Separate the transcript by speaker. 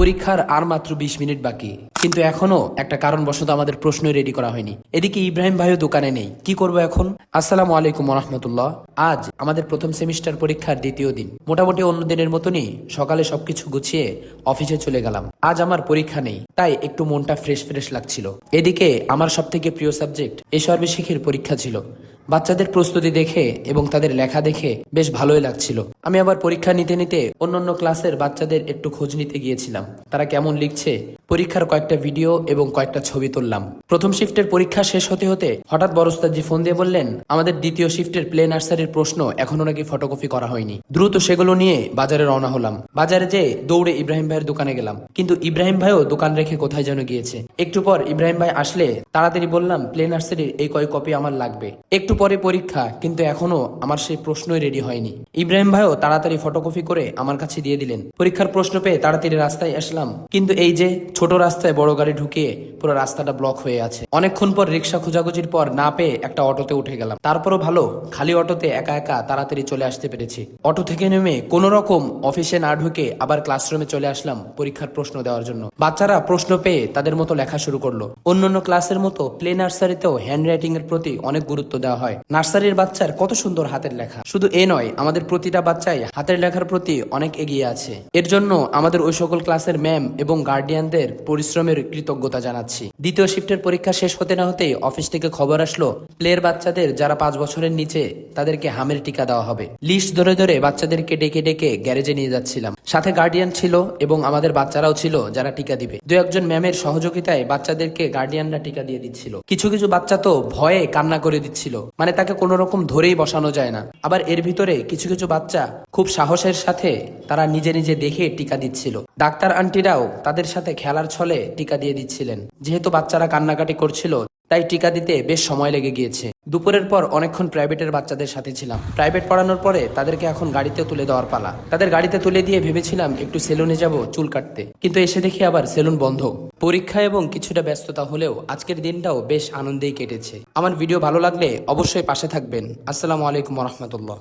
Speaker 1: পরীক্ষার আর মাত্র 20 মিনিট বাকি, কিন্তু এখনো একটা কারণবশত আমাদের প্রশ্ন রেডি করা হয়নি। এদিকে ইব্রাহিম ভাইও দোকানে নেই, কি করব এখন? আসসালামু আলাইকুম রহমতুল্লাহ। আজ আমাদের প্রথম সেমিস্টার পরীক্ষার দ্বিতীয় দিন। মোটামুটি অন্য দিনের মতনই সকালে সবকিছু গুছিয়ে অফিসে চলে গেলাম। আজ আমার পরীক্ষা নেই, তাই একটু মনটা ফ্রেশ ফ্রেশ লাগছিল। এদিকে আমার সব থেকে প্রিয় সাবজেক্ট সর্বশিক্ষের পরীক্ষা ছিল। বাচ্চাদের প্রস্তুতি দেখে এবং তাদের লেখা দেখে বেশ ভালোই লাগছিল। আমি আবার পরীক্ষা নিতে নিতে অন্যান্য ক্লাসের বাচ্চাদের একটু খোঁজ নিতে গিয়েছিলাম, তারা কেমন লিখছে, পরীক্ষার কয়েকটা ভিডিও এবং কয়েকটা ছবি তুললাম। প্রথম শিফটের পরীক্ষা শেষ হতে হতে হঠাৎ বড় উস্তাদজি ফোন দিয়ে বললেন, আমাদের দ্বিতীয় শিফটের প্লে নার্সারির প্রশ্ন এখনো নাকি ফটোকপি করা হয়নি। দ্রুত সেগুলো নিয়ে বাজারে রওনা হলাম। বাজারে যেয়ে দৌড়ে ইব্রাহিম ভাইয়ের দোকানে গেলাম, কিন্তু ইব্রাহিম ভাইও দোকান রেখে কোথায় যেন গিয়েছে। একটু পর ইব্রাহিম ভাই আসলে তাড়াতাড়ি বললাম, প্লে নার্সারির এই কয় কপি আমার লাগবে। একটু পরে পরীক্ষা, কিন্তু এখনো আমার সেই প্রশ্নই রেডি হয়নি। ইব্রাহিম ভাইও তাড়াতাড়ি ফটোকপি করে আমার কাছে দিয়ে দিলেন। পরীক্ষার প্রশ্ন পেয়ে তাড়াতাড়ি রাস্তায় আসলাম, কিন্তু এই যে ছোট রাস্তায় বড় গাড়ি ঢুকিয়ে পুরো রাস্তাটা ব্লক হয়ে আছে। অনেকক্ষণ পর রিক্সা খোঁজাখুঁজির পর না পেয়ে একটা অটোতে উঠে গেলাম। তারপরও ভালো, খালি অটোতে একা একা তাড়াতাড়ি চলে আসতে পেরেছি। অটো থেকে নেমে কোন রকম অফিসে না ঢুকে আবার ক্লাসরুমে চলে আসলাম পরীক্ষার প্রশ্ন দেওয়ার জন্য। বাচ্চারা প্রশ্ন পেয়ে তাদের মতো লেখা শুরু করলো। অন্যান্য ক্লাসের মতো প্লে নার্সারিতেও হ্যান্ড রাইটিং এর প্রতি অনেক গুরুত্ব দেওয়া হয়। নার্সারির বাচ্চার কত সুন্দর হাতের লেখা। শুধু এ নয়, আমাদের প্রতিটা বাচ্চাই হাতের লেখার প্রতি অনেক এগিয়ে আছে। এর জন্য আমাদের ওই সকল ক্লাসের ম্যাম এবং গার্ডিয়ানদের পরিশ্রমের কৃতজ্ঞতা জানাচ্ছি। দ্বিতীয় শিফটের পরীক্ষা শেষ হতে না হতেই অফিস থেকে খবর আসলো, প্লের বাচ্চাদের যারা 5 বছরের নিচে তাদেরকে হামের টিকা দেওয়া হবে। লিস্ট ধরে ধরে বাচ্চাদেরকে ডেকে ডেকে গ্যারেজে নিয়ে যাচ্ছিলাম। সাথে গার্ডিয়ান ছিল এবং আমাদের বাচ্চারাও ছিল যারা টিকা দিবে। দু একজন ম্যামের সহযোগিতায় বাচ্চাদেরকে গার্ডিয়ানরা টিকা দিয়ে দিচ্ছিল। কিছু কিছু বাচ্চা তো ভয়ে কান্না করে দিচ্ছিল, মানে তাকে কোনো রকম ধরেই বসানো যায় না। আবার এর ভিতরে কিছু কিছু বাচ্চা খুব সাহসের সাথে তারা নিজে নিজে দেখে টিকা দিচ্ছিল। ডাক্তার আন্টিরাও তাদের সাথে খেলার ছলে টিকা দিয়ে দিচ্ছিলেন। যেহেতু বাচ্চারা কান্নাকাটি করছিল, তাই টিকা দিতে বেশ সময় লেগে গিয়েছে। দুপুরের পর অনেকক্ষণ প্রাইভেটের বাচ্চাদের সাথে ছিলাম। প্রাইভেট পড়ানোর পরে তাদেরকে এখন গাড়িতে তুলে দেওয়ার পালা। তাদের গাড়িতে তুলে দিয়ে ভেবেছিলাম একটু সেলুনে যাব চুল কাটতে, কিন্তু এসে দেখি আবার সেলুন বন্ধ। পরীক্ষা এবং কিছুটা ব্যস্ততা হলেও আজকের দিনটাও বেশ আনন্দেই কেটেছে। আমার ভিডিও ভালো লাগলে অবশ্যই পাশে থাকবেন। আসসালামু আলাইকুম রহমতুল্লাহ।